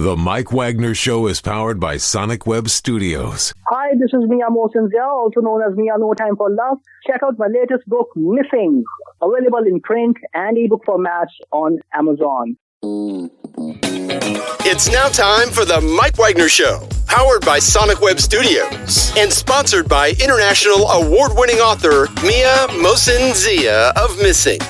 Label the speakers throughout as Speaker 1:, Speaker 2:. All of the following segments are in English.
Speaker 1: The Mike Wagner Show is powered by Sonic Web Studios.
Speaker 2: Hi, this is Mia Mosinzia, also known as Mia No Time for Love. Check out my latest book, Missing, available in print and ebook formats on Amazon.
Speaker 3: It's now time for the Mike Wagner Show, powered by Sonic Web Studios and sponsored by international award-winning author Mia Mosinzia of Missing.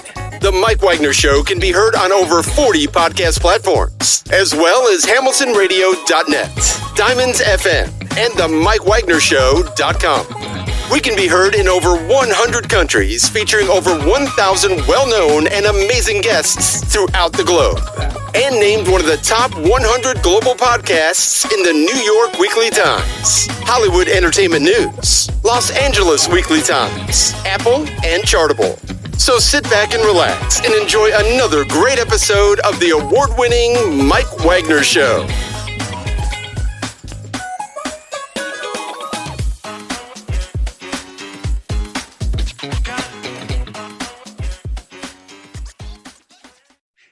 Speaker 3: The Mike Wagner Show can be heard on over 40 podcast platforms, as well as hamiltonradio.net, Diamonds FM, and the mikewagnershow.com. We can be heard in over 100 countries, featuring over 1,000 well-known and amazing guests throughout the globe. And named one of the top 100 global podcasts in the New York Weekly Times, Hollywood Entertainment News, Los Angeles Weekly Times, Apple, and Chartable. So sit back and relax and enjoy another great episode of the award-winning Mike Wagner Show.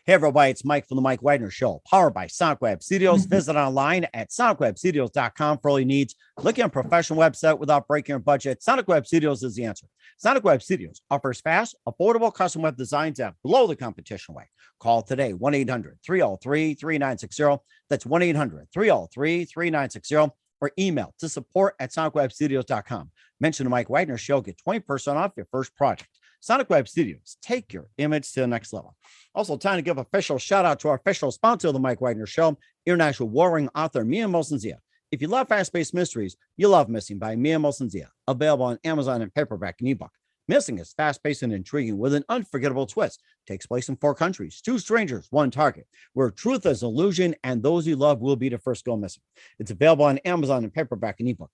Speaker 4: Hey everybody, it's Mike from the Mike Wagner Show, powered by Sonic Web Studios. Visit online at sonicwebstudios.com for all your needs. Look at a professional website without breaking your budget. Sonic Web Studios is the answer. Sonic Web Studios offers fast, affordable custom web designs that blow the competition away. Call today, 1-800-303-3960. That's 1-800-303-3960. Or email to support@sonicwebstudios.com. Mention the Mike Wagner Show, get 20% off your first project. Sonic Web Studios, take your image to the next level. Also, time to give official shout out to our official sponsor of the Mike Wagner Show, international warring author Mia Mosinzia. If you love fast-paced mysteries, you love Missing by Mia Mosinzia, available on Amazon in paperback and ebook. Missing is fast-paced and intriguing with an unforgettable twist. Takes place in 4 countries, 2 strangers, 1 target, where truth is illusion and those you love will be the first to go missing. It's available on Amazon in paperback and ebook.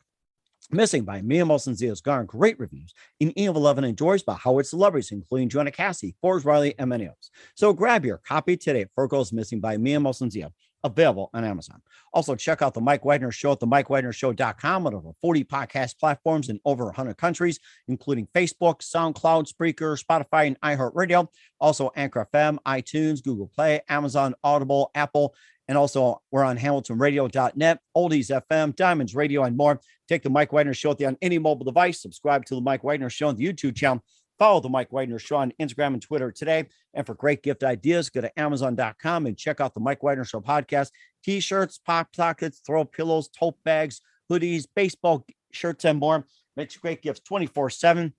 Speaker 4: Missing by Mia Mosinzia has garnered great reviews in E11 enjoys by Howard celebrities, including Joanna Cassie, Forbes Riley, and many others. So grab your copy today for Goes Missing by Mia Mosinzia, available on Amazon. Also, check out the Mike Wagner Show at the mikewagnershow.com on over 40 podcast platforms in over 100 countries, including Facebook, SoundCloud, Spreaker, Spotify, and iHeartradio. Also, Anchor FM, iTunes, Google Play, Amazon, Audible, Apple, and also we're on hamiltonradio.net, Oldies FM, Diamonds Radio, and more. Take the Mike Wagner Show on any mobile device. Subscribe to the Mike Wagner Show on the YouTube channel. Follow the Mike Wagner Show on Instagram and Twitter today. And for great gift ideas, go to Amazon.com and check out the Mike Wagner Show podcast. T-shirts, pop sockets, throw pillows, tote bags, hoodies, baseball shirts, and more. Makes great gifts 24/7.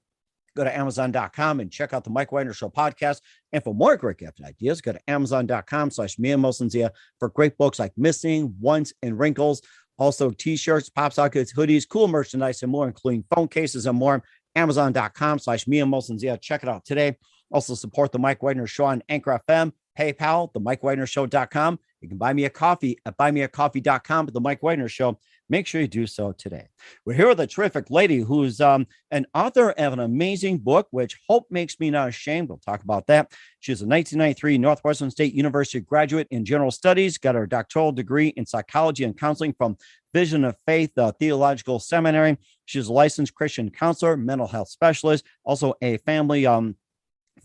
Speaker 4: Go to Amazon.com and check out the Mike Wagner Show podcast. And for more great gift ideas, go to Amazon.com/Mia Mosinzia for great books like Missing, Once, and Wrinkles. Also, T-shirts, pop sockets, hoodies, cool merchandise, and more, including phone cases and more. Amazon.com/Mia Mosinzia. Check it out today. Also, support the Mike Wagner Show on Anchor FM, PayPal, the mikewagnershow.com. You can buy me a coffee at buymeacoffee.com. But the Mike Wagner Show, make sure you do so today. We're here with a terrific lady who's an author of an amazing book, which Hope Makes Me Not Ashamed. We'll talk about that. She's a 1993 Northwestern State University graduate in general studies, got her doctoral degree in psychology and counseling from Vision of Faith Theological Seminary. She's a licensed Christian counselor, mental health specialist, also a family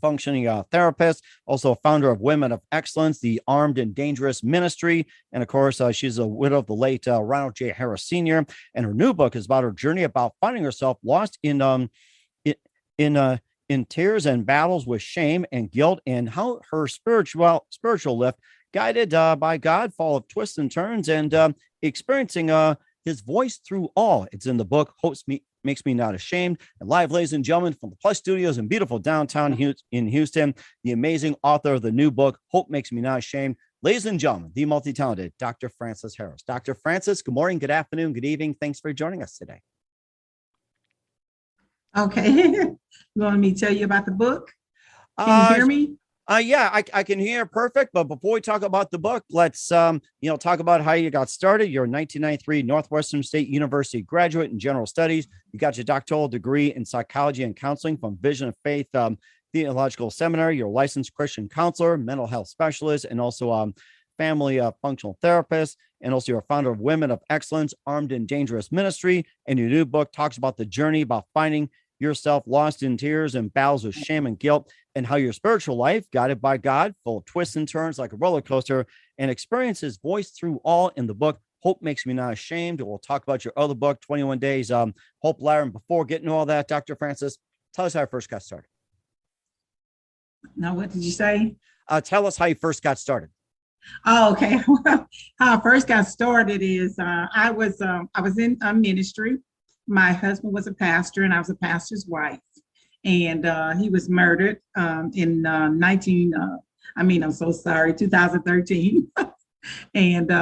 Speaker 4: functioning therapist, also a founder of Women of Excellence, the Armed and Dangerous Ministry. And of course, she's a widow of the late Ronald J. Harris Sr. And her new book is about her journey about finding herself lost in tears and battles with shame and guilt, and how her spiritual lift, guided by God, full of twists and turns, and experiencing his voice through all. It's in the book, Hope Makes Me Not Ashamed. And live, ladies and gentlemen, from the Plus Studios in beautiful downtown in Houston, the amazing author of the new book, Hope Makes Me Not Ashamed. Ladies and gentlemen, the multi-talented Dr. Frances Harris. Dr. Frances, good morning, good afternoon, good evening. Thanks for joining us today.
Speaker 5: Okay. You want me to tell you about the book? Can you hear me?
Speaker 4: Yeah, I can hear perfect. But before we talk about the book, let's talk about how you got started. You're a 1993 Northwestern State University graduate in general studies. You got your doctoral degree in psychology and counseling from Vision of Faith Theological Seminary. You're a licensed Christian counselor, mental health specialist, and also family functional therapist. And also you're a founder of Women of Excellence, Armed and Dangerous Ministry. And your new book talks about the journey about finding yourself lost in tears and battles of shame and guilt, and how your spiritual life, guided by God, full of twists and turns like a roller coaster, and experience his voice through all in the book, Hope Makes Me Not Ashamed. We'll talk about your other book, 21 Days, Hope Letter. And before getting to all that, Dr. Francis, tell us how you first got started.
Speaker 5: Now, what did you say?
Speaker 4: Tell us how you first got started.
Speaker 5: Oh, okay. Well, how I first got started is I was in a ministry. My husband was a pastor, and I was a pastor's wife. And he was murdered in 2013. And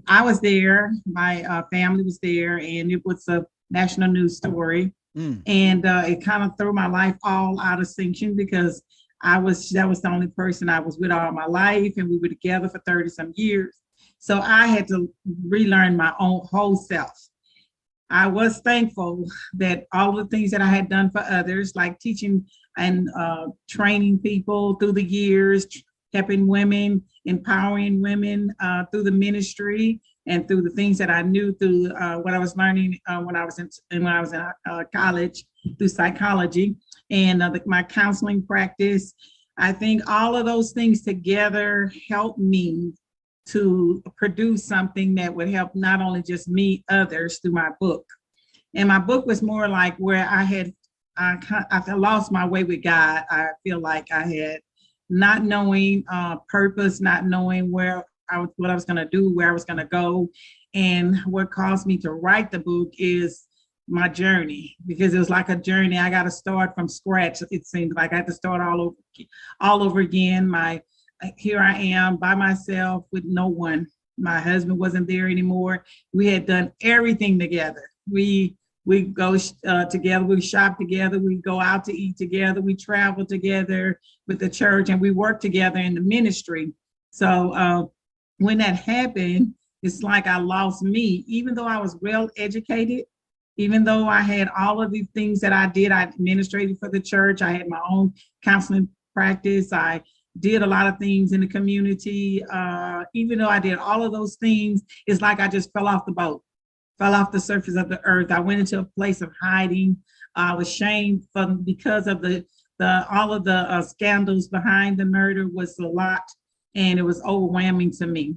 Speaker 5: I was there. My family was there, and it was a national news story. And it kind of threw my life all out of sync because that was the only person I was with all my life, and we were together for 30 some years. So I had to relearn my own whole self. I was thankful that all the things that I had done for others, like teaching and training people through the years, helping women, empowering women through the ministry and through the things that I knew through what I was learning when I was in college through psychology and my counseling practice. I think all of those things together helped me to produce something that would help not only just me, others through my book. And my book was more like where I lost my way with God. I feel like I had not knowing purpose, not knowing what I was going to do, where I was going to go. And what caused me to write the book is my journey, because it was like a journey. I got to start from scratch. It seems like I had to start all over again. Here I am by myself with no one. My husband wasn't there anymore. We had done everything together. We go together, we shop together, we go out to eat together, we travel together with the church, and we work together in the ministry. So when that happened, it's like I lost me, even though I was well educated, even though I had all of these things that I did. I administrated for the church. I had my own counseling practice. I did a lot of things in the community. Even though I did all of those things, it's like I just fell off the boat, fell off the surface of the earth. I went into a place of hiding. I was shamed because of all of the scandals behind the murder was a lot, and it was overwhelming to me.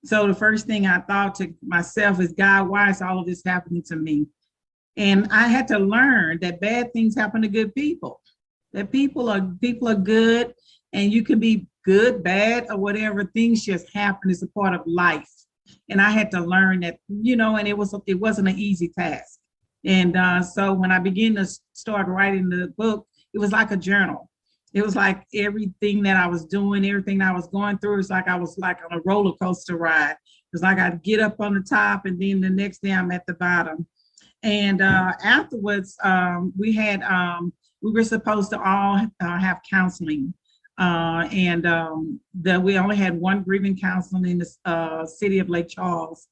Speaker 5: So the first thing I thought to myself is, God, why is all of this happening to me? And I had to learn that bad things happen to good people, that people are good, and you can be good, bad, or whatever. Things just happen. It's a part of life. And I had to learn that, and it wasn't an easy task. And so when I began to start writing the book, it was like a journal. It was like everything that I was doing, everything I was going through, it's like I was like on a roller coaster ride. It's like I'd get up on the top, and then the next day I'm at the bottom. And afterwards, we were supposed to all have counseling. We only had one grieving counseling in the city of Lake Charles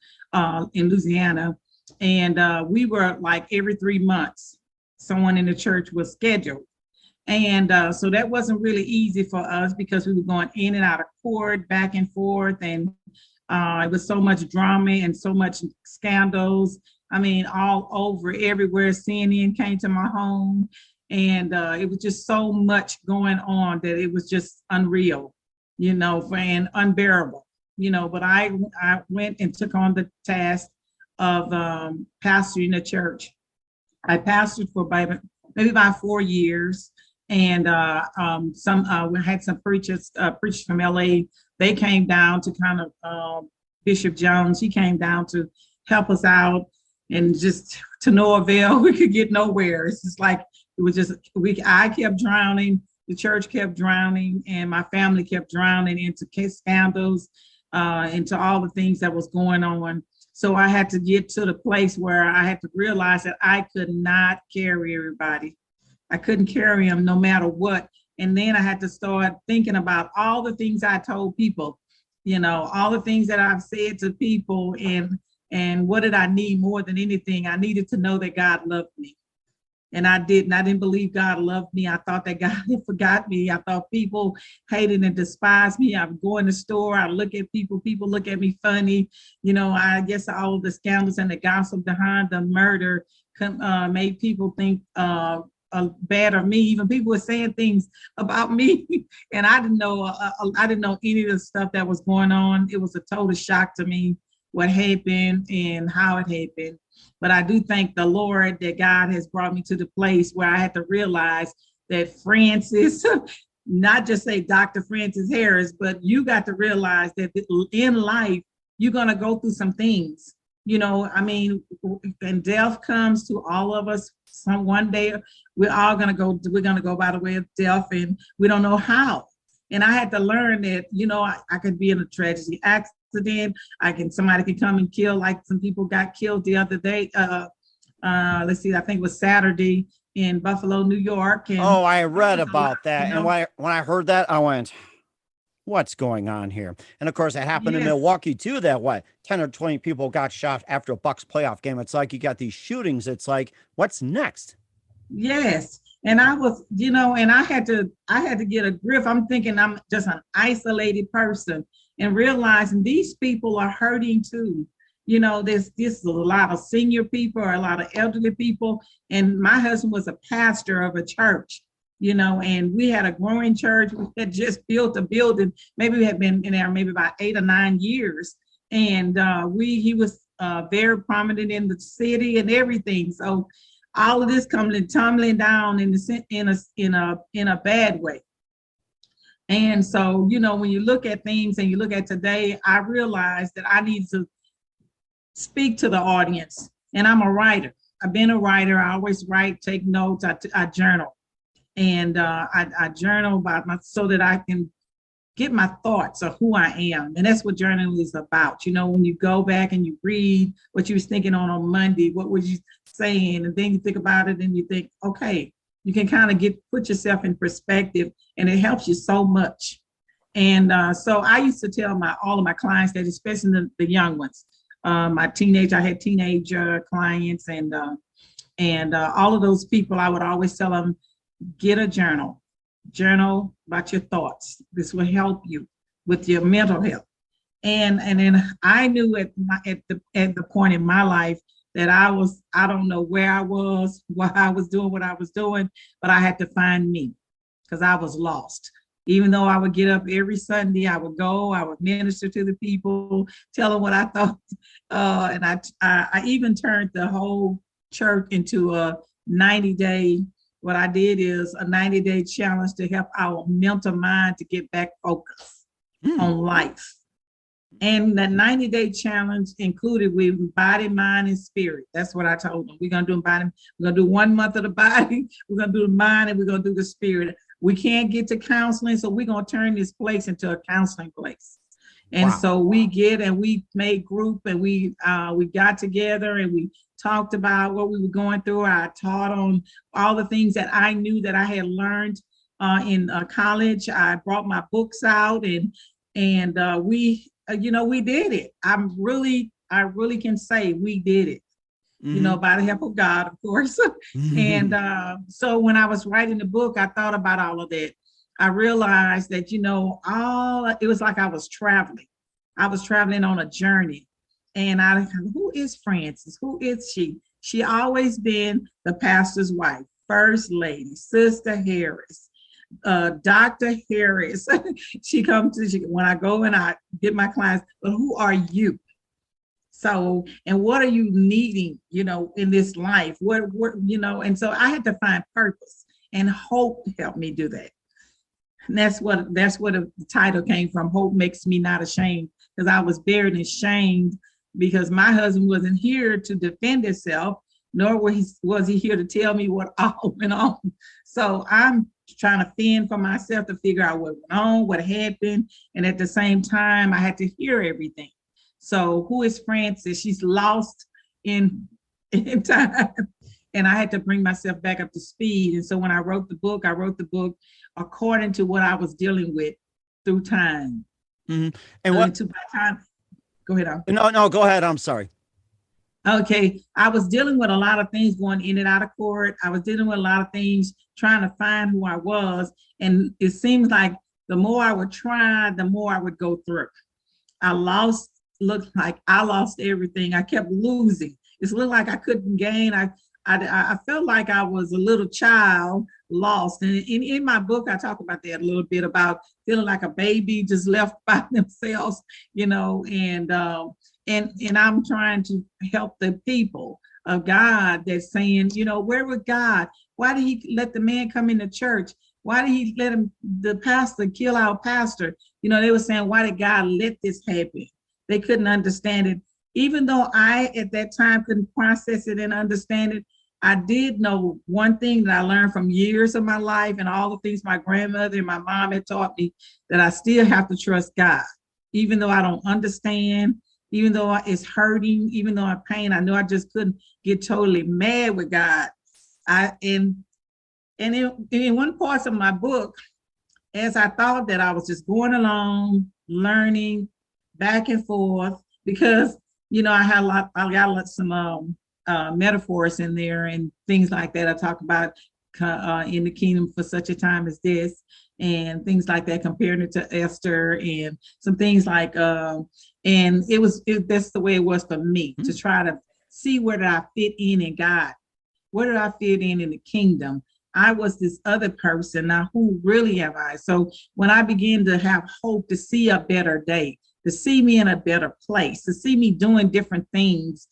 Speaker 5: in Louisiana. And we were like every 3 months, someone in the church was scheduled. And so that wasn't really easy for us because we were going in and out of court, back and forth. And it was so much drama and so much scandals. I mean, all over, everywhere. CNN came to my home. And it was just so much going on that it was just unreal, and unbearable, but I went and took on the task of pastoring the church. I pastored for maybe about 4 years. And we had some preachers from LA. They came down to kind of Bishop Jones. He came down to help us out, and just to no avail. We could get nowhere. It's just like, it was just, I kept drowning, the church kept drowning, and my family kept drowning into scandals, into all the things that was going on. So I had to get to the place where I had to realize that I could not carry everybody. I couldn't carry them no matter what. And then I had to start thinking about all the things I told people, all the things that I've said to people, and what did I need more than anything? I needed to know that God loved me. And I didn't believe God loved me. I thought that God had forgot me. I thought people hated and despised me. I would go in the store, I look at people look at me funny. I guess all the scandals and the gossip behind the murder made people think bad of me. Even people were saying things about me, and I didn't know any of the stuff that was going on. It was a total shock to me what happened and how it happened. But I do thank the Lord that God has brought me to the place where I had to realize that Francis, not just say Dr. Frances Harris, but you got to realize that in life, you're going to go through some things, and death comes to all of us. One day we're going to go by the way of death, and we don't know how. And I had to learn that, I could be in a tragedy accident. Somebody can come and kill, like some people got killed the other day. I think it was Saturday in Buffalo, New York. And
Speaker 4: I read about that. And when I heard that, I went, what's going on here? And of course, it happened in Milwaukee too, 10 or 20 people got shot after a Bucks playoff game. It's like you got these shootings. It's like, what's next?
Speaker 5: Yes. And I was, and I had to get a grip. I'm thinking I'm just an isolated person, and realizing these people are hurting too. There's a lot of senior people or a lot of elderly people. And my husband was a pastor of a church, and we had a growing church. We had just built a building. Maybe we had been in there maybe about 8 or 9 years. And he was very prominent in the city and everything. So all of this tumbling down in a bad way. And so, when you look at things and you look at today, I realized that I need to speak to the audience. And I'm a writer. I've been a writer. I always write, take notes. I journal. And I journal so that I can get my thoughts of who I am. And that's what journaling is about. When you go back and you read what you was thinking on Monday, what was you saying? And then you think about it and you think, okay, you can kind of put yourself in perspective, and it helps you so much. And so I used to tell all of my clients that, especially the young ones, I had teenager clients and all of those people, I would always tell them, get a journal about your thoughts. This will help you with your mental health. And then I knew at the point in my life that I don't know where I was, why I was doing what I was doing, but I had to find me because I was lost. Even though I would get up every Sunday, I would minister to the people, tell them what I thought. And I even turned the whole church into a 90-day. What I did is a 90-day challenge to help our mental mind to get back focused on life. And the 90-day challenge included with body, mind, and spirit. That's what I told them. We're going to do body. We're going to do 1 month of the body. We're going to do the mind, and we're going to do the spirit. We can't get to counseling, so we're going to turn this place into a counseling place. And so we made group, and we got together and we talked about what we were going through. I taught on all the things that I knew that I had learned in college. I brought my books out, and we did it. I really can say we did it. By the help of God, of course. And so when I was writing the book, I thought about all of that. I realized that, it was like I was traveling. I was traveling on a journey. And who is Frances? Who is she? She always been the pastor's wife, first lady, Sister Harris, Dr. Harris. When I go and I get my clients, but who are you? So, and what are you needing, in this life? And so I had to find purpose, and hope helped me do that. And that's where the title came from. Hope makes me not ashamed, because I was buried in shame because my husband wasn't here to defend himself, nor was he here to tell me what all went on. So I'm trying to fend for myself to figure out what went on, what happened. And at the same time, I had to hear everything. So who is Frances? She's lost in time. And I had to bring myself back up to speed. And so when I wrote the book according to what I was dealing with through time.
Speaker 4: Mm-hmm. And
Speaker 5: by time, go ahead.
Speaker 4: No, go ahead. I'm sorry.
Speaker 5: Okay, I was dealing with a lot of things going in and out of court. I was dealing with a lot of things trying to find who I was. And it seems like the more I would try, the more I would go through. Looked like I lost everything. I kept losing. It looked like I couldn't gain. I felt like I was a little child lost. And in my book, I talk about that a little bit, about feeling like a baby just left by themselves, and I'm trying to help the people of God that's saying, where was God? Why did he let the man come into church? Why did he let the pastor kill our pastor? They were saying, why did God let this happen? They couldn't understand it. Even though I, at that time, couldn't process it and understand it, I did know one thing that I learned from years of my life and all the things my grandmother and my mom had taught me, that I still have to trust God. Even though I don't understand, even though it's hurting, even though I'm pain, I know I just couldn't get totally mad with God. In one part of my book, as I thought that I was just going along, learning back and forth, because I got some metaphors in there and things like that. I talk about in the kingdom for such a time as this, and things like that, comparing it to Esther and some things like and that's the way it was for me, to try to see where did I fit in God, where did I fit in the kingdom. I was this other person. Now, who really am I? So when I began to have hope to see a better day, to see me in a better place, to see me doing different things,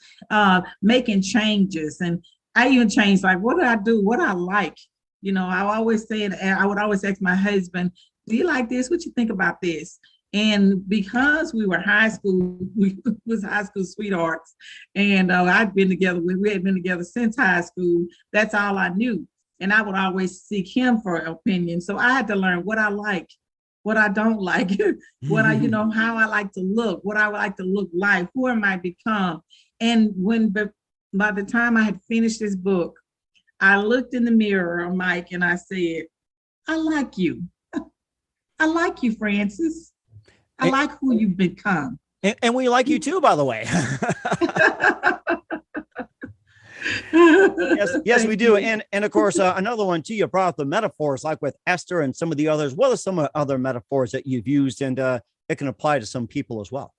Speaker 5: making changes. And I even changed, like, what do I do? What I like? I always say, and I would always ask my husband, do you like this? What you think about this? And because we were high school, we was high school sweethearts, and we had been together since high school. That's all I knew. And I would always seek him for opinion. So I had to learn what I like, what I don't like, what how I like to look, what I like to look like, who am I become. And by the time I had finished this book, I looked in the mirror, Mike, and I said, I like you. I like you, Francis. I like who you've become.
Speaker 4: And we like you too, by the way. Yes, we do. And of course, another one too, you brought up the metaphors, like with Esther and some of the others. What are some other metaphors that you've used, and it can apply to some people as well?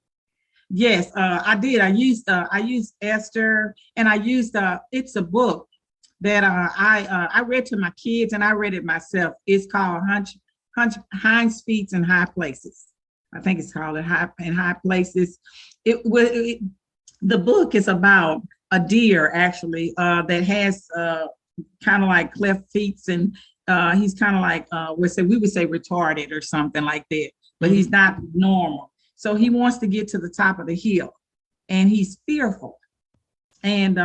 Speaker 5: Yes, I did. I used Esther, and I used it's a book that I read to my kids, and I read it myself. It's called Hinds Feet in High Places. I think it's called in High Places. The book is about a deer, actually, that has kind of like cleft feet, and he's kind of like we would say retarded or something like that, but he's not normal. So he wants to get to the top of the hill, and he's fearful, and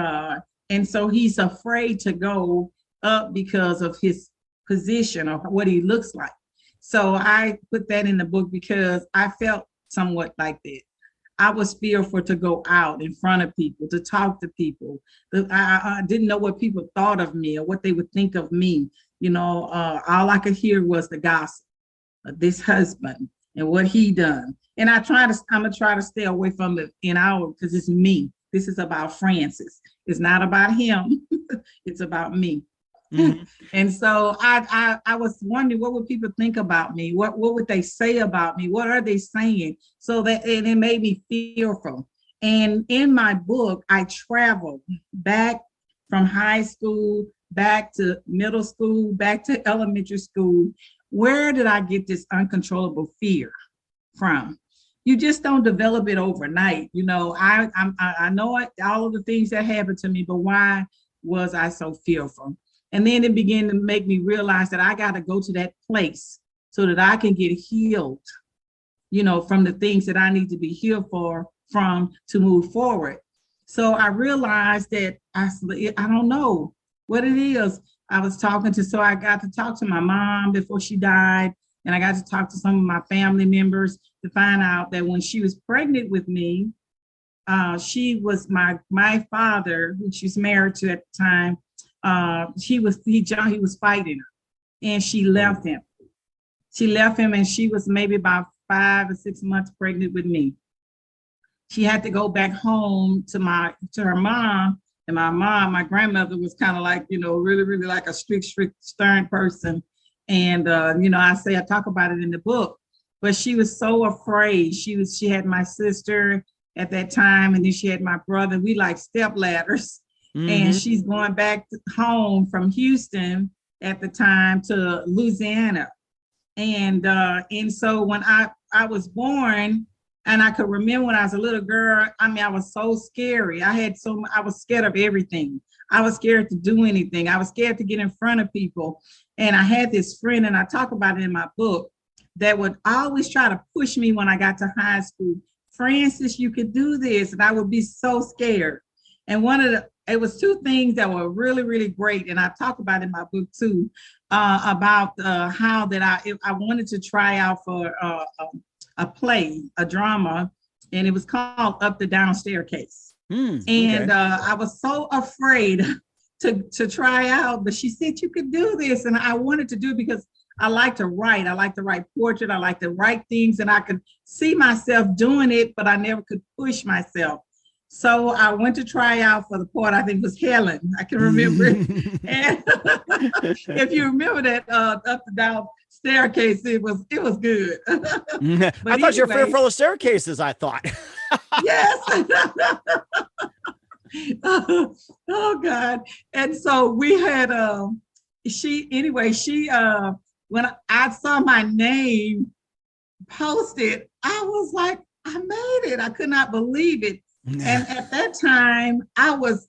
Speaker 5: so he's afraid to go up because of his position or what he looks like. So I put that in the book because I felt somewhat like that. I was fearful to go out in front of people, to talk to people. I didn't know what people thought of me or what they would think of me. All I could hear was the gossip of this husband and what he done. And I'm gonna try to stay away from it because it's me. This is about Francis. It's not about him. It's about me. Mm-hmm. And so I was wondering, what would people think about me? What would they say about me? What are they saying? So that, and it made me fearful. And in my book, I traveled back from high school, back to middle school, back to elementary school. Where did I get this uncontrollable fear from? You just don't develop it overnight. I know all of the things that happened to me, but why was I so fearful? And then it began to make me realize that I got to go to that place so that I can get healed, from the things that I need to be healed from to move forward. So I realized that I don't know what it is. So I got to talk to my mom before she died. And I got to talk to some of my family members to find out that when she was pregnant with me, she was my father, who she was married to at the time. He was fighting her, and she left him. And she was maybe about 5 or 6 months pregnant with me. she had to go back home to her mom. And my grandmother was kind of like, really, really like a strict, stern person. And, I talk about it in the book, but she was so afraid. She had my sister at that time, and then she had my brother. We like step ladders. Mm-hmm. And she's going back home from Houston at the time to Louisiana. And so when I was born, and I could remember when I was a little girl, I was so scary. I was scared of everything. I was scared to do anything. I was scared to get in front of people. And I had this friend, and I talk about it in my book, that would always try to push me when I got to high school. Frances, you could do this. And I would be so scared. And it was two things that were really, really great. And I talk about in my book too, about how that I wanted to try out for a play, a drama, and it was called Up the Down Staircase. And I was so afraid to try out, but she said, you could do this. And I wanted to do it because I like to write. I like to write portrait. I like to write things, and I could see myself doing it, but I never could push myself. So I went to try out for the part, I think it was Helen. I can remember it. And if you remember that Up the Down Staircase, it was good.
Speaker 4: I thought you were fearful of staircases, I thought.
Speaker 5: Yes. Oh God. And so we had when I saw my name posted, I was like, I made it. I could not believe it. And at that time, I was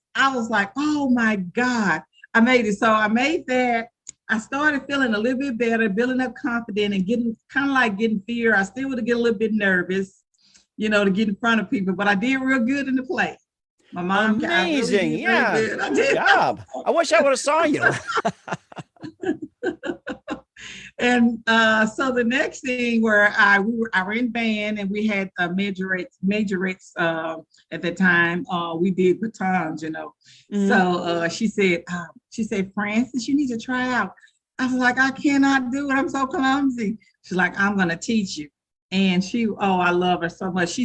Speaker 5: like, oh my God, I made it. So I made that. I started feeling a little bit better, building up confidence, and getting fear. I still would get a little bit nervous, to get in front of people, but I did real good in the play. My mom,
Speaker 4: amazing, yeah,
Speaker 5: good
Speaker 4: good job. I wish I would have saw you.
Speaker 5: And so the next thing where I were in band, and we had majorettes at the time. We did batons, Mm-hmm. So she said, Frances, you need to try out. I was like, I cannot do it. I'm so clumsy. She's like, I'm going to teach you. And I love her so much.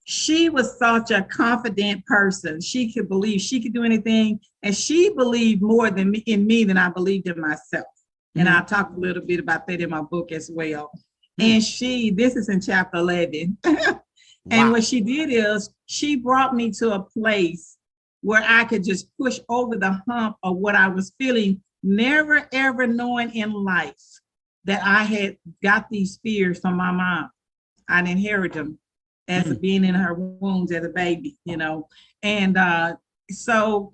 Speaker 5: She was such a confident person. She could believe she could do anything. And she believed more in me than I believed in myself. And I'll talk a little bit about that in my book as well. And this is in chapter 11. And what she did is she brought me to a place where I could just push over the hump of what I was feeling, never, ever knowing in life that I had got these fears from my mom. I'd inherited them as being in her wounds as a baby, And so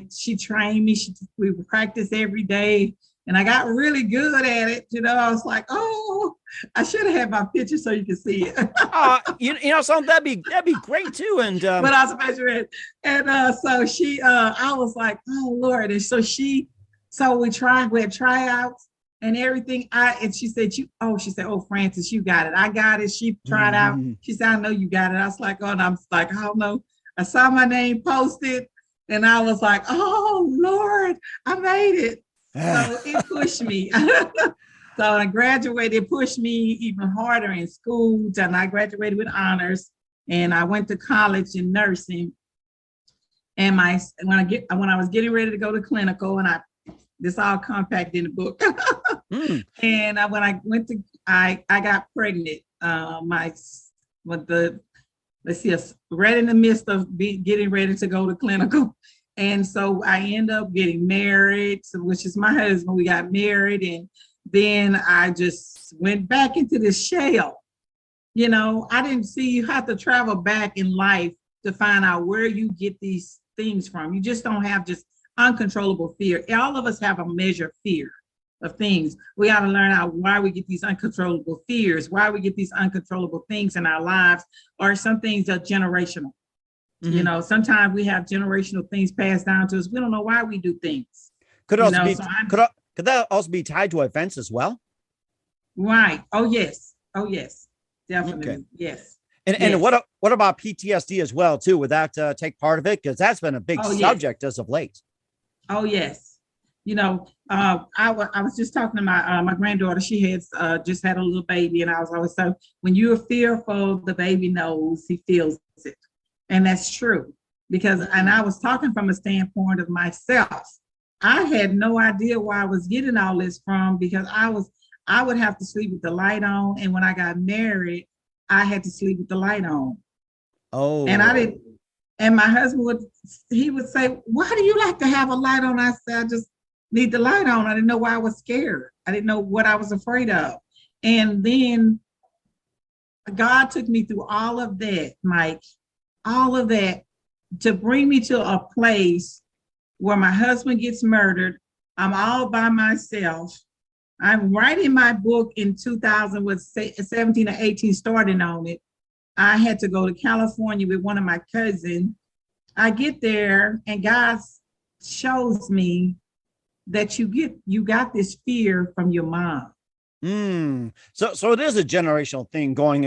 Speaker 5: she trained me. We would practice every day. And I got really good at it. I was like, oh, I should have had my picture so you can see it.
Speaker 4: Something that'd be great too. And
Speaker 5: but I was measuring. And so I was like, oh Lord. And so we had tryouts and everything. And she said, oh, Frances, you got it. I got it. She tried out. She said, I know you got it. I was like, oh, and I'm like, I don't know. I saw my name posted, and I was like, oh Lord, I made it. So it pushed me. So I graduated. It pushed me even harder in school. And I graduated with honors, and I went to college in nursing. And when I was getting ready to go to clinical, and this all compact in the book. And when I went to, I got pregnant. Right in the midst of getting ready to go to clinical. And so I ended up getting married, which is my husband. We got married, and then I just went back into this shell. I didn't see you have to travel back in life to find out where you get these things from. You just don't have just uncontrollable fear. All of us have a measure of fear of things. We got to learn out why we get these uncontrollable fears, why we get these uncontrollable things in our lives, or some things are generational. Mm-hmm. Sometimes we have generational things passed down to us. We don't know why we do things.
Speaker 4: Could that also be tied to events as well?
Speaker 5: Right. Oh yes. Definitely. Okay. Yes.
Speaker 4: And what about PTSD as well too? Would that take part of it? Because that's been a big subject as of late.
Speaker 5: Oh yes. I was just talking to my granddaughter. She had just had a little baby, and I was always saying, when you're fearful, the baby knows, he feels it. And that's true, and I was talking from a standpoint of myself. I had no idea where I was getting all this from, because I would have to sleep with the light on. And when I got married, I had to sleep with the light on.
Speaker 4: Oh.
Speaker 5: And I didn't, and my husband would say, why do you like to have a light on? I said, I just need the light on. I didn't know why I was scared. I didn't know what I was afraid of. And then God took me through all of that, Mike, all of that, to bring me to a place where my husband gets murdered. I'm all by myself. I'm writing my book in 2000, with 17 or 18 starting on it. I had to go to California with one of my cousins. I get there and God shows me that you got this fear from your mom.
Speaker 4: So it is a generational thing going,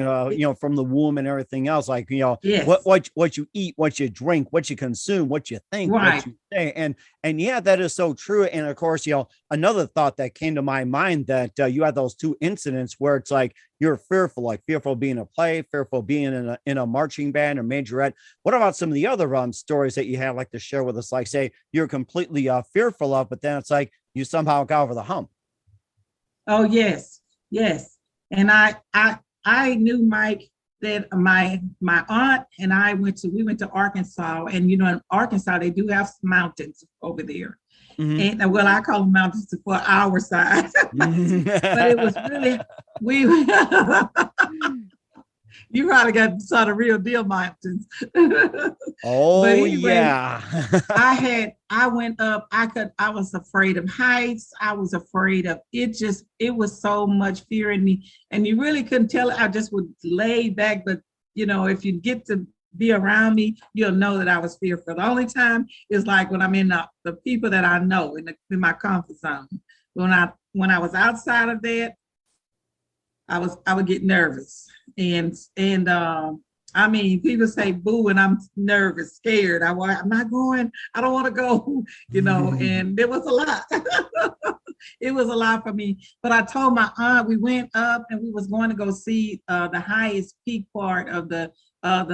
Speaker 4: from the womb and everything else. Like,
Speaker 5: yes.
Speaker 4: what you eat, what you drink, what you consume, what you think,
Speaker 5: right.
Speaker 4: what you say. And yeah, that is so true. And of course, another thought that came to my mind, that you had those two incidents where it's like, you're fearful of being in a play, fearful of being in a marching band or majorette. What about some of the other stories that you have like to share with us? Like, say you're completely fearful of, but then it's like you somehow got over the hump.
Speaker 5: Oh, yes. And I knew, Mike, that my aunt and I we went to Arkansas, and in Arkansas they do have some mountains over there. Mm-hmm. And I call them mountains for our side. But it was really, you probably got sort of real deal mountains.
Speaker 4: Oh, anyway, yeah.
Speaker 5: I went up, I was afraid of heights. I was afraid of it. It was so much fear in me, and you really couldn't tell. I just would lay back. But if you get to be around me, you'll know that I was fearful. The only time is like when I'm in the people that I know in my comfort zone. When I was outside of that, I would get nervous, and I mean, people say boo, and I'm nervous, scared. I'm not going. I don't want to go, and it was a lot. It was a lot for me. But I told my aunt, we went up and we was going to go see the highest peak part of the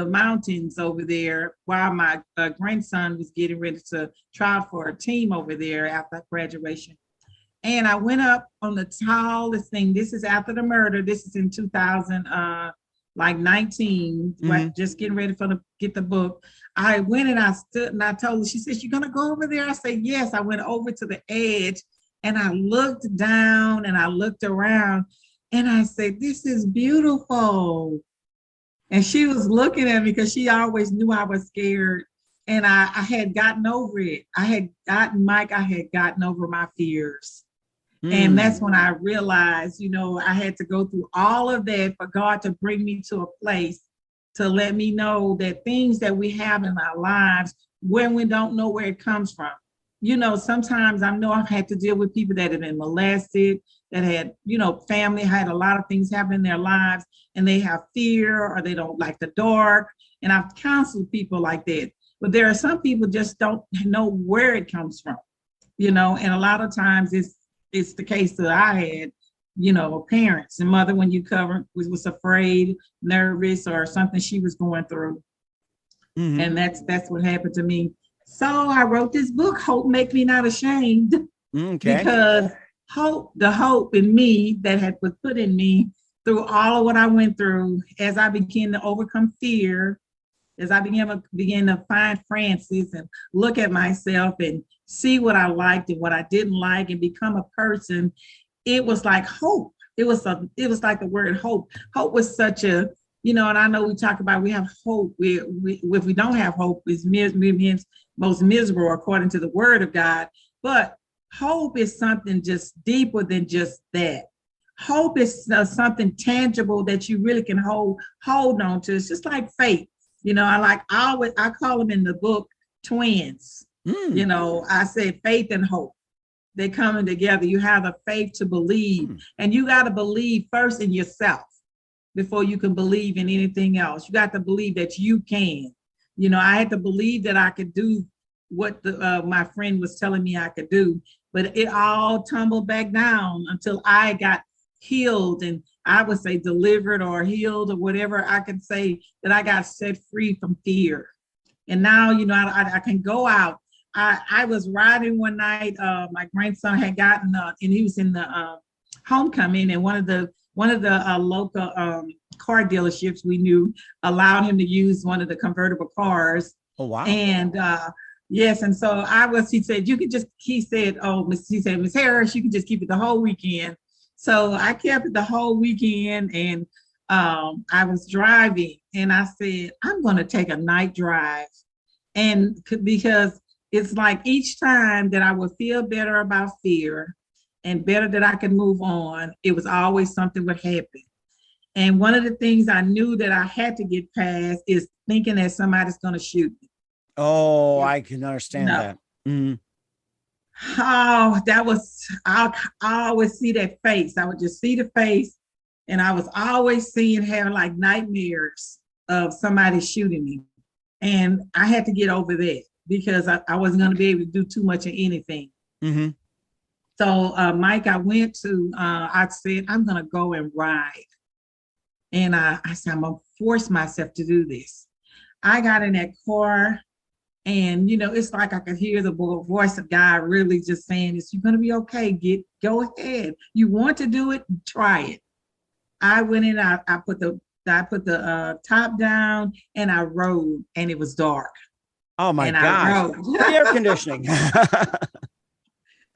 Speaker 5: mountains over there, while my grandson was getting ready to try for a team over there after graduation. And I went up on the tallest thing. This is after the murder. This is in 2019, mm-hmm. Just getting ready get the book. I went and I stood and I told her, she said, "You're going to go over there?" I said, "Yes." I went over to the edge and I looked down and I looked around and I said, "This is beautiful." And she was looking at me because she always knew I was scared. And I had gotten over it. I had gotten over my fears. And that's when I realized, I had to go through all of that for God to bring me to a place to let me know that things that we have in our lives, when we don't know where it comes from. Sometimes I know I've had to deal with people that have been molested, that had, family had a lot of things happen in their lives, and they have fear or they don't like the dark. And I've counseled people like that. But there are some people just don't know where it comes from, and a lot of times it's the case that I had, parents and mother, when you covered, was afraid, nervous, or something she was going through. Mm-hmm. And that's what happened to me. So I wrote this book, Hope Make Me Not Ashamed, because the hope in me that was put in me through all of what I went through, as I began to overcome fear, as I began to find Francis and look at myself and see what I liked and what I didn't like and become a person, it was like hope. It was like the word hope. Hope was such a, and I know we talk about we have hope. If we don't have hope, it's most miserable according to the word of God. But hope is something just deeper than just that. Hope is something tangible that you really can hold on to. It's just like faith. I call them in the book twins. I said faith and hope. They're coming together. You have the faith to believe, and you got to believe first in yourself before you can believe in anything else. You got to believe that you can. I had to believe that I could do what my friend was telling me I could do, but it all tumbled back down until I got healed, and I would say delivered or healed or whatever I could say, that I got set free from fear. And now, I can go out. I was riding one night. My grandson had gotten, and he was in the homecoming, and one of the local car dealerships we knew allowed him to use one of the convertible cars.
Speaker 4: Oh, wow.
Speaker 5: And yes, and so he said, Miss Harris, you can just keep it the whole weekend. So I kept it the whole weekend, and I was driving, and I said, I'm going to take a night drive. And because it's like each time that I would feel better about fear and better that I could move on, it was always something would happen. And one of the things I knew that I had to get past is thinking that somebody's going to shoot me.
Speaker 4: Oh, I can understand that. Mm-hmm.
Speaker 5: Oh, I always see that face. I would just see the face, and I was always having like nightmares of somebody shooting me. And I had to get over that because I wasn't going to be able to do too much of anything.
Speaker 4: Mm-hmm.
Speaker 5: So, Mike, I said, I'm going to go and ride. And I said, I'm going to force myself to do this. I got in that car, and, it's like I could hear the voice of God really just saying, you're going to be okay. Go ahead. You want to do it? Try it. I went in, I put the top down, and I rode, and it was dark.
Speaker 4: Oh my God. Air conditioning.
Speaker 5: I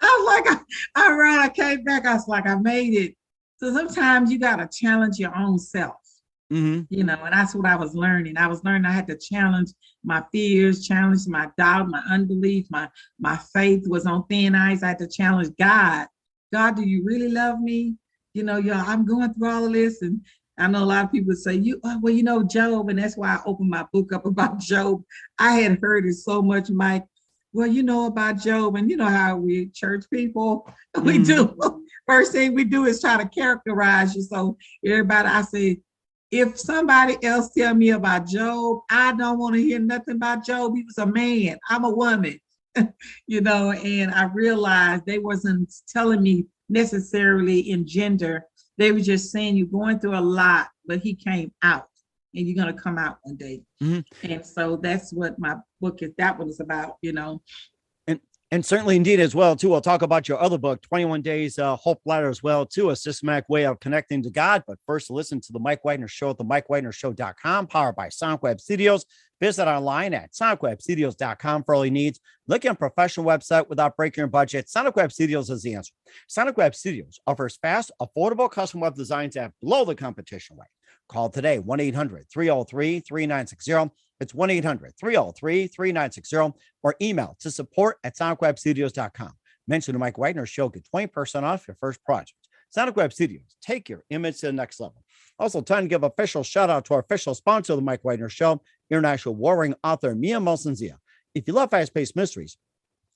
Speaker 5: was like, I rode, I came back. I was like, I made it. So sometimes you got to challenge your own self.
Speaker 4: Mm-hmm.
Speaker 5: And that's what I was learning. I had to challenge my fears, challenge my doubt, my unbelief, my faith was on thin ice. I had to challenge God. God, do you really love me? I'm going through all of this. And I know a lot of people say, Job, and that's why I opened my book up about Job. I had heard it so much, Mike. Well, about Job, and how we church people, we do. First thing we do is try to characterize you. So everybody, I say, if somebody else tell me about Job, I don't want to hear nothing about Job. He was a man. I'm a woman, and I realized they wasn't telling me necessarily in gender. They were just saying you're going through a lot, but he came out, and you're going to come out one day. Mm-hmm. And so that's what my book is. That one is about,
Speaker 4: And certainly indeed as well, too. We'll talk about your other book, 21 Days Hope Ladder as well, too, a systematic way of connecting to God. But first, listen to the Mike Wagner Show at the mikewagnershow.com, powered by Sonic Web Studios. Visit online at sonicwebstudios.com for all your needs. Look at a professional website without breaking your budget. Sonic Web Studios is the answer. Sonic Web Studios offers fast, affordable custom web designs that blow the competition away. Call today, 1-800-303-3960. It's 1-800-303-3960, or email to support@sonicwebstudios.com. Mention the Mike Wagner Show, get 20% off your first project. Sonic Web Studios, take your image to the next level. Also, time to give official shout out to our official sponsor of the Mike Wagner Show, international warring author Mia Molson-Zia. If you love fast-paced mysteries,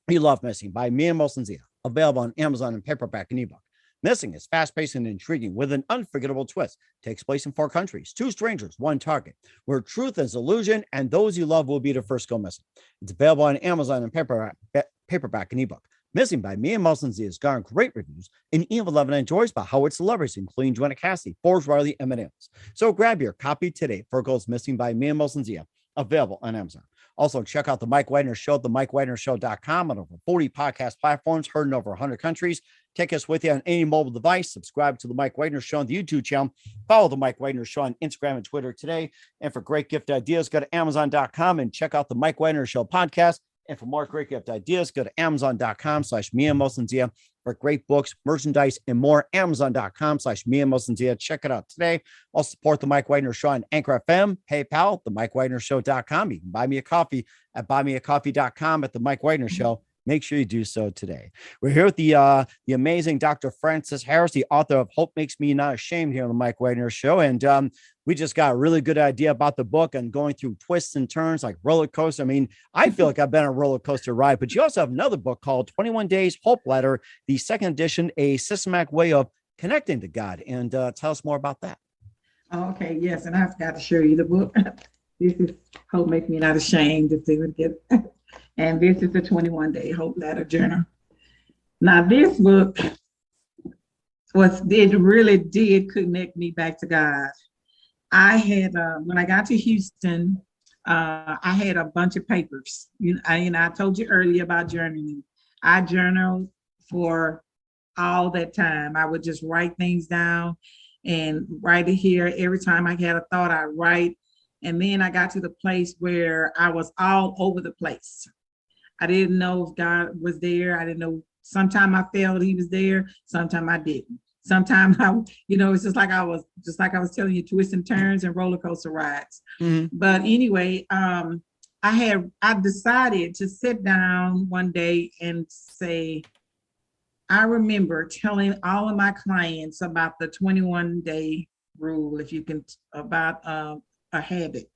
Speaker 4: you love Missing by Mia Molson-Zia, available on Amazon in paperback and ebook. Missing is fast-paced and intriguing with an unforgettable twist. Takes place in 4 countries, 2 strangers, 1 target, where truth is illusion and those you love will be the first go missing. It's available on Amazon in paperback and ebook. Missing by Mia Molson-Zia has garnered great reviews, and Eve 11 enjoys by Howard celebrities, including Joanna Cassidy, Forbes Riley, and Millennials. So grab your copy today for Goes Missing by Mia Molson-Zia, available on Amazon. Also, check out the Mike Wagner Show at the mikewagnershow.com on over 40 podcast platforms, heard in over 100 countries. Take us with you on any mobile device. Subscribe to the Mike Wagner Show on the YouTube channel. Follow the Mike Wagner Show on Instagram and Twitter today. And for great gift ideas, go to Amazon.com and check out the Mike Wagner Show podcast. And for more great gift ideas, go to Amazon.com/Mia Molson-Zia for great books, merchandise, and more. Amazon.com/Mia Molson-Zia. Check it out today. Also support the Mike Wagner Show on Anchor FM, PayPal, the mikewagnershow.com. You can buy me a coffee at buymeacoffee.com at the Mike Wagner Show. Make sure you do so today. We're here with the amazing Dr. Frances Harris, the author of Hope Makes Me Not Ashamed, here on the Mike Wagner Show. And we just got a really good idea about the book and going through twists and turns like roller coaster. I mean, I feel like I've been on a roller coaster ride, but you also have another book called 21 Days Hope Ladder, the second edition, a systematic way of connecting to God. And tell us more about that.
Speaker 5: Okay, yes. And I forgot to show you the book. This is Hope Makes Me Not Ashamed, if they would get And this is the 21-day Hope Letter Journal. Now, this book it really did connect me back to God. I had, when I got to Houston, I had a bunch of papers. I told you earlier about journaling. I journaled for all that time. I would just write things down and write it here. Every time I had a thought, I write. And then I got to the place where I was all over the place. I didn't know if God was there. I didn't know. Sometimes I felt he was there. Sometimes I didn't. Sometimes it's just like I was telling you, twists and turns and roller coaster rides. Mm-hmm. But anyway, I decided to sit down one day and say, I remember telling all of my clients about the 21-day rule, about a habit.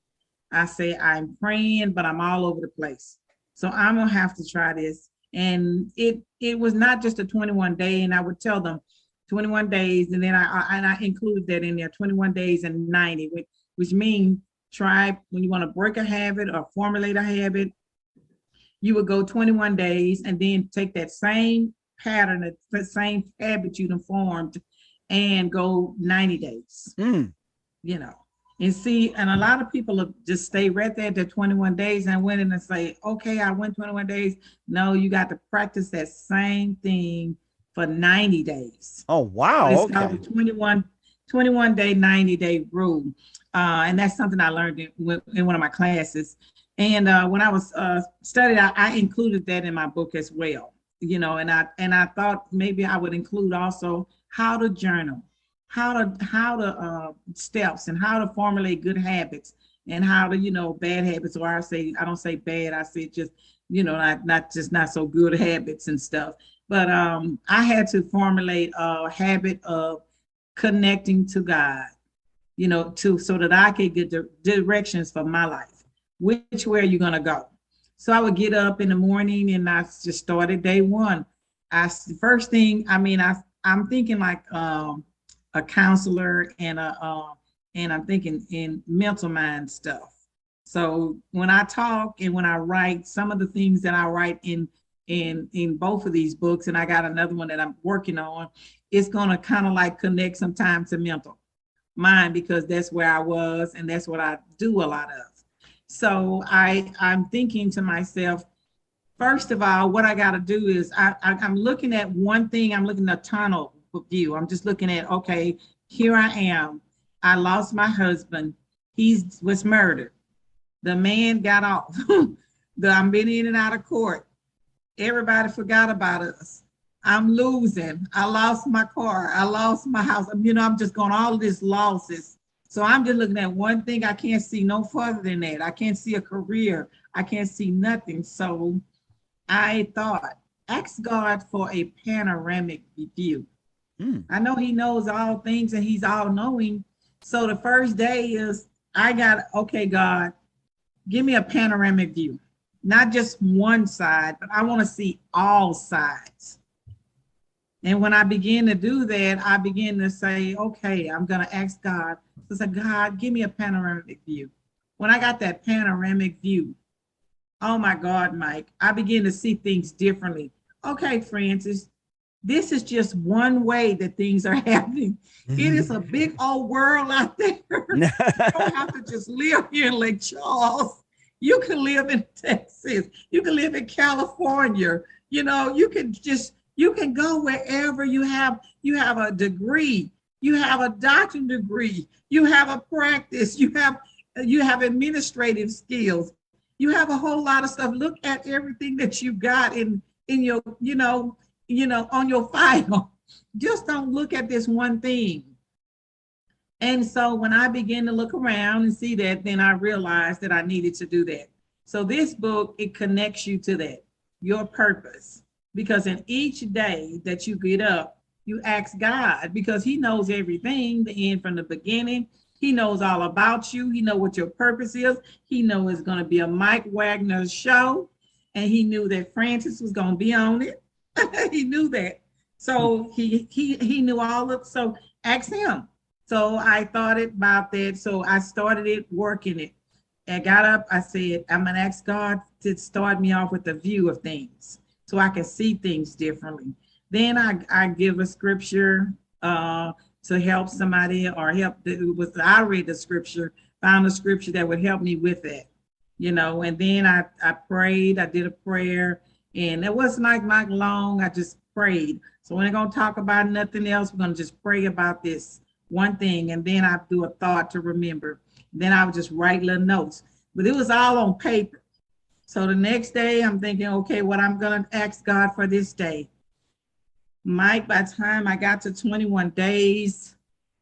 Speaker 5: I say, I'm praying, but I'm all over the place. So I'm going to have to try this. And it was not just a 21-day, and I would tell them 21 days, and then I included that in there, 21 days and 90, which means try when you want to break a habit or formulate a habit, you would go 21 days and then take that same pattern, the same habit you'd formed, and go 90 days. And see, and a lot of people just stay right there to 21 days and went in and say, okay, I went 21 days. No, you got to practice that same thing for 90 days.
Speaker 4: Oh, wow.
Speaker 5: It's called the 21-day, 90-day rule. And that's something I learned in one of my classes. And when I was studying, I included that in my book as well. And I thought maybe I would include also how to journal, how to steps and how to formulate good habits, and how to, bad habits, or I don't say bad, I say just, not so good habits and stuff. But I had to formulate a habit of connecting to God, so that I could get the directions for my life. Which way are you going to go? So I would get up in the morning and I just started day one. First thing, I'm thinking like a counselor and I'm thinking in mental mind stuff. So when I talk and when I write, some of the things that I write in both of these books, and I got another one that I'm working on, it's going to kind of like connect sometimes to mental mind, because that's where I was and that's what I do a lot of. So I'm thinking to myself, first of all, what I got to do is I'm looking at one thing. I'm looking at a tunnel view. I'm just looking at, okay, here I am. I lost my husband. He was murdered. The man got off. I'm been in and out of court. Everybody forgot about us. I'm losing. I lost my car. I lost my house. I'm just going all these losses. So I'm just looking at one thing. I can't see no further than that. I can't see a career. I can't see nothing. So I thought, ask God for a panoramic view. I know he knows all things and he's all knowing. So the first day is okay, God, give me a panoramic view. Not just one side, but I want to see all sides. And when I begin to do that, I begin to say, okay, I'm going to ask God. So I said, God, give me a panoramic view. When I got that panoramic view, oh my God, Mike, I begin to see things differently. Okay, Francis, this is just one way that things are happening. It is a big old world out there. You don't have to just live here in Lake Charles. You can live in Texas. You can live in California. You can go wherever you have a degree. You have a doctorate degree. You have a practice. You have administrative skills. You have a whole lot of stuff. Look at everything that you got in your, on your file. Just don't look at this one thing. And so when I began to look around and see that, then I realized that I needed to do that. So this book, it connects you to that, your purpose. Because in each day that you get up, you ask God, because he knows everything, the end from the beginning. He knows all about you. He knows what your purpose is. He knows it's going to be a Mike Wagner show. And he knew that Francis was going to be on it. He knew that. So he knew all of, so ask him. So I thought about that. So I started working it. I got up, I said, I'm going to ask God to start me off with a view of things so I can see things differently. Then I give a scripture to help somebody or help. I read the scripture, found a scripture that would help me with that, and then I prayed, I did a prayer, and it wasn't not long, I just prayed. So we're not going to talk about nothing else. We're going to just pray about this one thing, and then I do a thought to remember. Then I would just write little notes, but it was all on paper. So the next day I'm thinking, okay, what I'm going to ask God for this day. Mike, by the time I got to 21 days,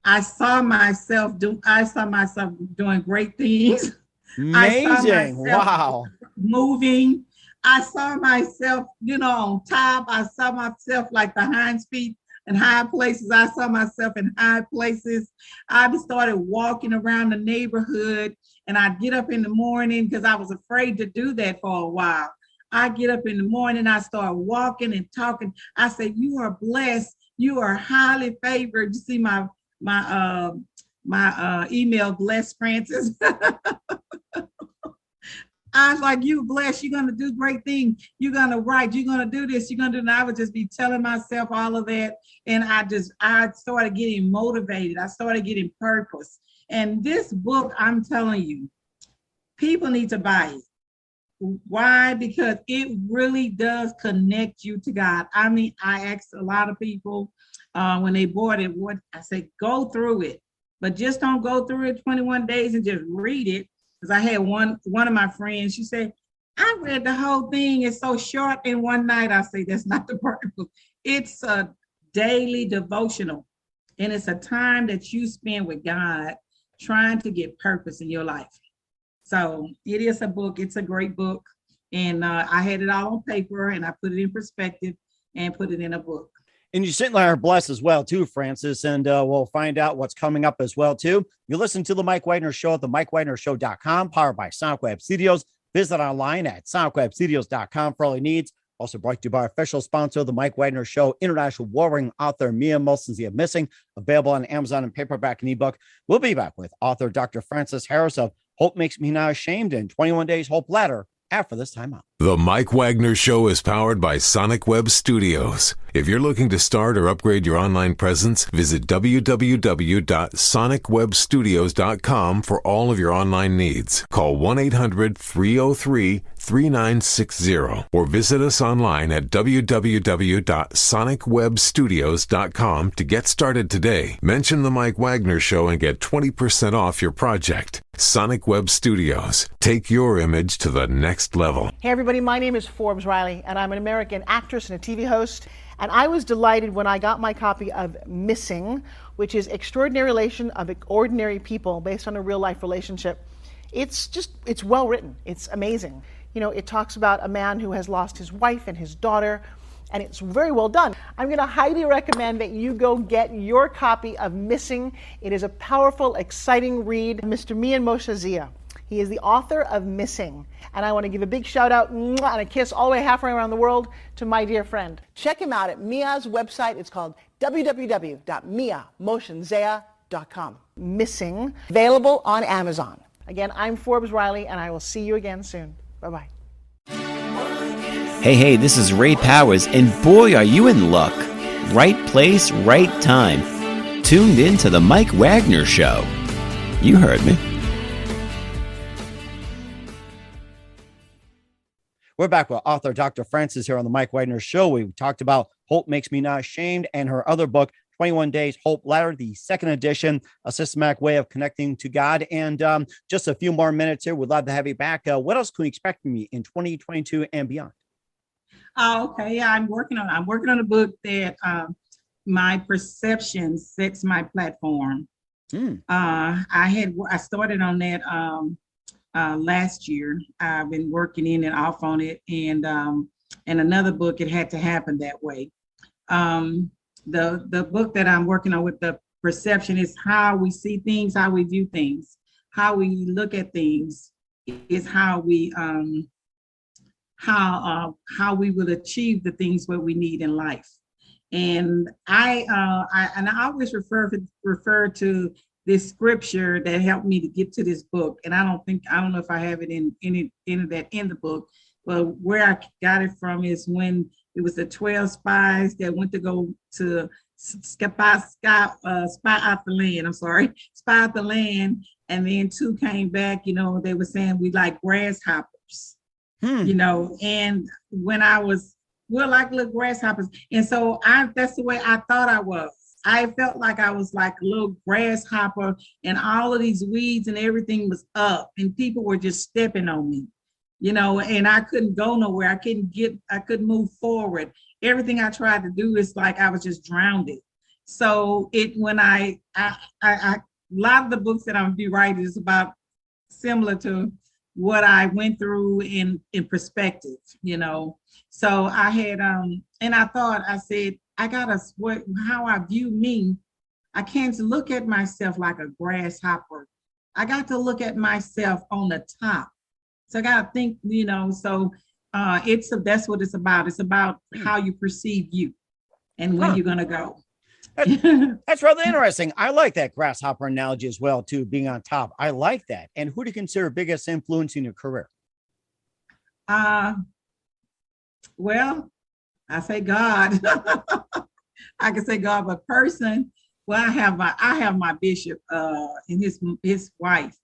Speaker 5: I saw myself doing great things.
Speaker 4: Amazing. Wow.
Speaker 5: Moving. I saw myself, on top. I saw myself like the hinds feet in high places. I saw myself in high places. I started walking around the neighborhood, and I'd get up in the morning because I was afraid to do that for a while. I get up in the morning, I start walking and talking. I say, you are blessed. You are highly favored. You see my email, Bless Francis. I was like, you blessed, you're going to do great things. You're going to write, you're going to do this, you're going to do, and I would just be telling myself all of that. And I started getting motivated. I started getting purpose. And this book, I'm telling you, people need to buy it. Why? Because it really does connect you to God. I mean, I asked a lot of people when they bought it, I said, go through it, but just don't go through it 21 days and just read it. Because I had one of my friends, she said, I read the whole thing. It's so short in one night. I say, that's not the purpose. It's a daily devotional. And it's a time that you spend with God trying to get purpose in your life. So it is a book. It's a great book. And I had it all on paper, and I put it in perspective and put it in a book.
Speaker 4: And you certainly are blessed as well, too, Francis. And we'll find out what's coming up as well, too. You listen to the Mike Wagner Show at the mikewagnershow.com, powered by Sonic Web Studios. Visit online at sonicwebstudios.com for all your needs. Also brought to you by our official sponsor, the Mike Wagner Show, international war-ring author Mia Molson's Missing, available on Amazon and paperback and ebook. We'll be back with author Dr. Frances Harris of Hope Makes Me Not Ashamed and 21 Days Hope Ladder after this time out.
Speaker 1: The Mike Wagner Show is powered by Sonic Web Studios. If you're looking to start or upgrade your online presence, visit www.sonicwebstudios.com for all of your online needs. Call 1-800-303-3960 or visit us online at www.sonicwebstudios.com to get started today. Mention the Mike Wagner Show and get 20% off your project. Sonic Web Studios. Take your image to the next level.
Speaker 6: Hey everybody, my name is Forbes Riley, and I'm an American actress and a TV host. And I was delighted when I got my copy of Missing, which is Extraordinary Relation of Ordinary People based on a real life relationship. It's well written. It's amazing. It talks about a man who has lost his wife and his daughter, and it's very well done. I'm going to highly recommend that you go get your copy of Missing. It is a powerful, exciting read. Mr. Mian Moshe Zia. He is the author of Missing. And I want to give a big shout out and a kiss all the way halfway around the world to my dear friend. Check him out at Mia's website. It's called www.miamoshenzea.com. Missing, available on Amazon. Again, I'm Forbes Riley, and I will see you again soon. Bye-bye.
Speaker 7: Hey, this is Ray Powers, and boy, are you in luck. Right place, right time. Tuned in to the Mike Wagner Show. You heard me.
Speaker 4: We're back with author Dr. Frances here on the Mike Wagner Show. We talked about Hope Makes Me Not Ashamed and her other book, 21 Days Hope Ladder, the second edition, a systematic way of connecting to God. And just a few more minutes here. We'd love to have you back. What else can we expect from you in 2022 and beyond?
Speaker 5: Okay, yeah, I'm working on a book that my perception sets my platform. I started on that last year. I've been working in and off on it, and another book, It Had to Happen That Way. The book that I'm working on with the perception is how we see things, how we view things, how we look at things is how we will achieve the things what we need in life. And I always refer to this scripture that helped me to get to this book. And I don't know if I have it in any of that in the book, but where I got it from is when it was the 12 spies that went to go to spy out the land. Spy out the land. And then 2 came back, they were saying we like grasshoppers, and when I was, we're like little grasshoppers. And so that's the way I thought I was. I felt like I was like a little grasshopper, and all of these weeds and everything was up, and people were just stepping on me, and I couldn't go nowhere. I couldn't move forward. Everything I tried to do is like I was just drowned. So when I a lot of the books that I'm gonna be writing is about similar to what I went through in perspective, So I had and I said, I gotta how I view me. I can't look at myself like a grasshopper. I got to look at myself on the top. So I gotta think, so that's what it's about. It's about how you perceive you and when you're gonna go.
Speaker 4: That's rather interesting. I like that grasshopper analogy as well, too, being on top. I like that. And who do you consider biggest influence in your career?
Speaker 5: Well, I say God. I can say God, but person. Well, I have my bishop and his wife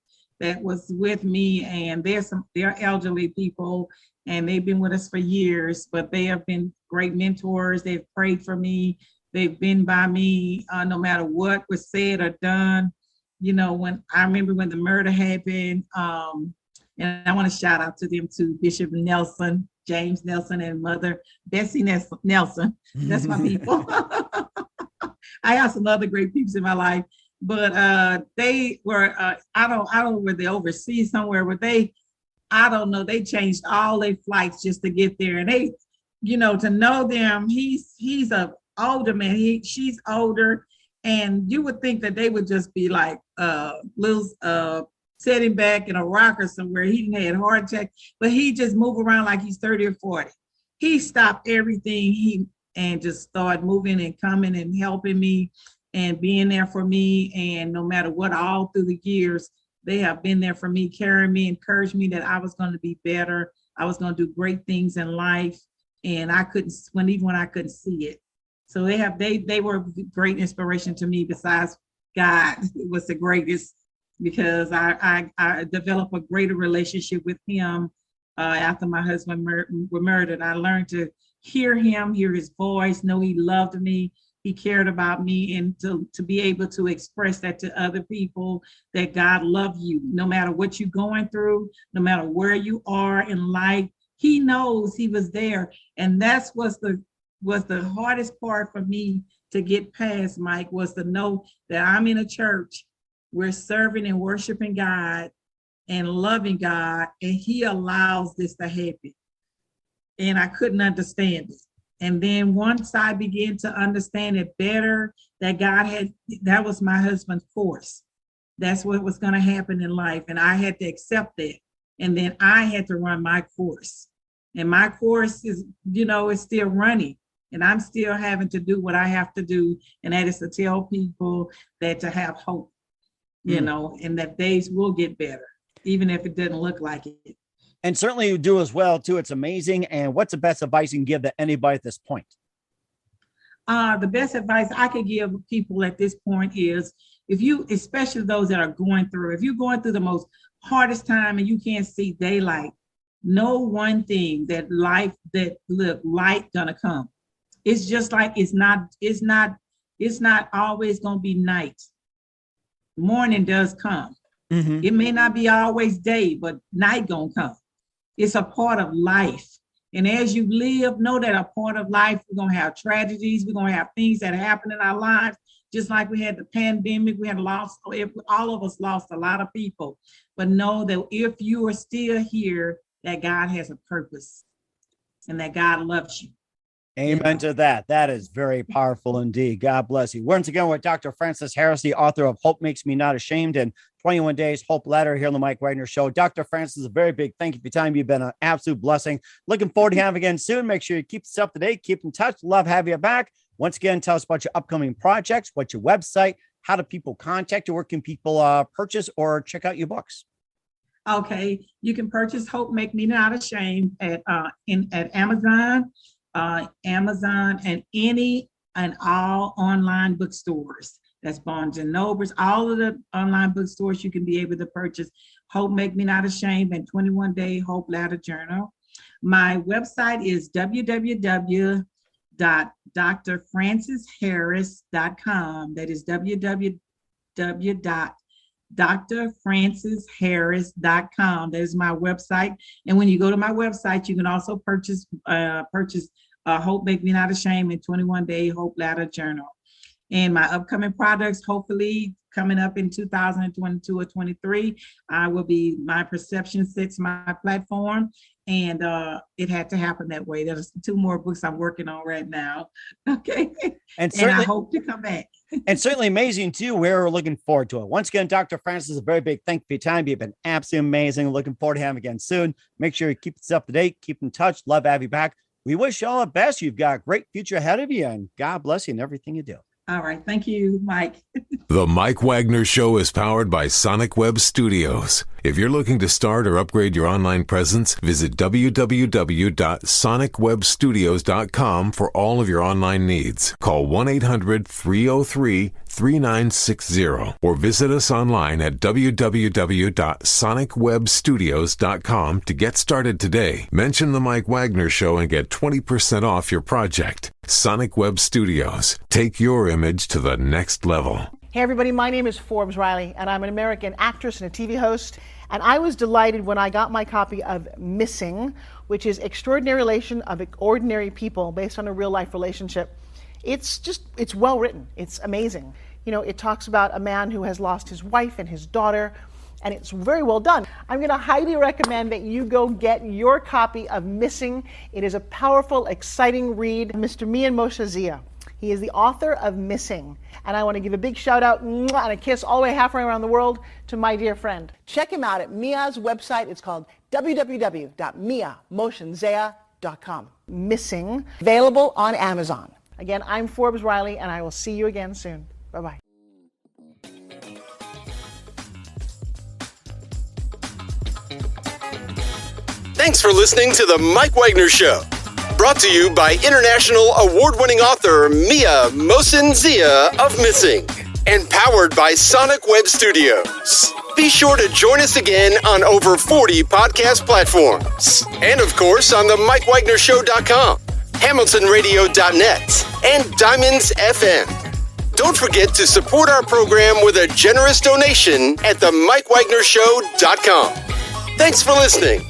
Speaker 5: that was with me, and they're elderly people, and they've been with us for years. But they have been great mentors. They've prayed for me. They've been by me no matter what was said or done. When I remember when the murder happened, and I want to shout out to them too, Bishop Nelson, James Nelson, and Mother Bessie Nelson. That's my people. I have some other great people in my life, but they were I don't know where they overseas somewhere, but I don't know, they changed all their flights just to get there, and they, to know them, he's a older man, she's older, and you would think that they would just be like little sitting back in a rocker somewhere. He had a heart attack, but he just moved around like he's 30 or 40. He stopped everything and just started moving and coming and helping me and being there for me. And no matter what, all through the years, they have been there for me, carrying me, encouraged me that I was going to be better. I was going to do great things in life. And even when I couldn't see it. So they were great inspiration to me. Besides God was the greatest, because I developed a greater relationship with him after my husband were murdered. I learned to hear him, hear his voice, know he loved me, he cared about me, and to be able to express that to other people, that God loved you no matter what you're going through, no matter where you are in life. He knows he was there, and that's was the hardest part for me to get past, Mike, was to know that I'm in a church. We're serving and worshiping God and loving God, and he allows this to happen. And I couldn't understand it. And then once I began to understand it better, that that was my husband's course. That's what was going to happen in life. And I had to accept that. And then I had to run my course. And my course is, it's still running. And I'm still having to do what I have to do. And that is to tell people that to have hope, and that days will get better, even if it doesn't look like it.
Speaker 4: And certainly you do as well, too. It's amazing. And what's the best advice you can give to anybody at this point?
Speaker 5: The best advice I could give people at this point is, especially those that are going through, if you're going through the most hardest time and you can't see daylight, know one thing, that light gonna come. It's just like it's not always gonna be night. Morning does come. Mm-hmm. It may not be always day, but night gonna come. It's a part of life. And as you live, know that a part of life, we're gonna have tragedies, we're gonna have things that happen in our lives, just like we had the pandemic, all of us lost a lot of people. But know that if you are still here, that God has a purpose and that God loves you.
Speaker 4: Amen to that. That is very powerful indeed. God bless you. Once again, with Dr. Frances Harris, the author of Hope Makes Me Not Ashamed and 21 Days Hope Letter here on the Mike Wagner Show. Dr. Frances, a very big thank you for your time. You've been an absolute blessing. Looking forward to having you again soon. Make sure you keep us up to date. Keep in touch. Love having you back. Once again, tell us about your upcoming projects, what's your website, how do people contact you? Where can people purchase or check out your books?
Speaker 5: Okay, you can purchase Hope Make Me Not Ashamed at Amazon, and any and all online bookstores. That's Barnes and Nobles. All of the online bookstores you can be able to purchase Hope Make Me Not Ashamed and 21-Day Hope Ladder Journal. My website is www.drfrancesharris.com. That is www.drfrancesharris.com. That is my website. And when you go to my website, you can also purchase Hope Make Me Not Ashamed and 21-Day Hope Ladder Journal. And my upcoming products, hopefully coming up in 2022 or 23, I will be My Perception Sits, my platform. And it had to happen that way. There's 2 more books I'm working on right now. Okay. And I hope to come back.
Speaker 4: And certainly amazing too. We're looking forward to it. Once again, Dr. Frances, a very big thank you for your time. You've been absolutely amazing. Looking forward to having you again soon. Make sure you keep us up to date, keep in touch. Love to have you back. We wish you all the best. You've got a great future ahead of you, and God bless you in everything you do.
Speaker 5: All right. Thank you, Mike.
Speaker 1: The Mike Wagner Show is powered by Sonic Web Studios. If you're looking to start or upgrade your online presence, visit www.sonicwebstudios.com for all of your online needs. Call 1-800-303-3960 or visit us online at www.sonicwebstudios.com to get started today. Mention the Mike Wagner Show and get 20% off your project. Sonic Web Studios. Take your image to the next level.
Speaker 6: Hey everybody, my name is Forbes Riley, and I'm an American actress and a TV host. And I was delighted when I got my copy of Missing, which is Extraordinary Relation of Ordinary People based on a real life relationship. It's well written. It's amazing. You know, it talks about a man who has lost his wife and his daughter, and it's very well done. I'm going to highly recommend that you go get your copy of Missing. It is a powerful, exciting read. Mr. Mian Moshe Zia. He is the author of Missing. And I want to give a big shout out and a kiss all the way halfway around the world to my dear friend. Check him out at Mia's website. It's called www.miamoshenzea.com. Missing, available on Amazon. Again, I'm Forbes Riley, and I will see you again soon. Bye-bye.
Speaker 3: Thanks for listening to The Mike Wagner Show. Brought to you by international award-winning author Mia Mohsen-Zia of Missing, and powered by Sonic Web Studios. Be sure to join us again on over 40 podcast platforms, and of course on the mikewagnershow.com, hamiltonradio.net, and Diamonds FM. Don't forget to support our program with a generous donation at the mikewagnershow.com. Thanks for listening.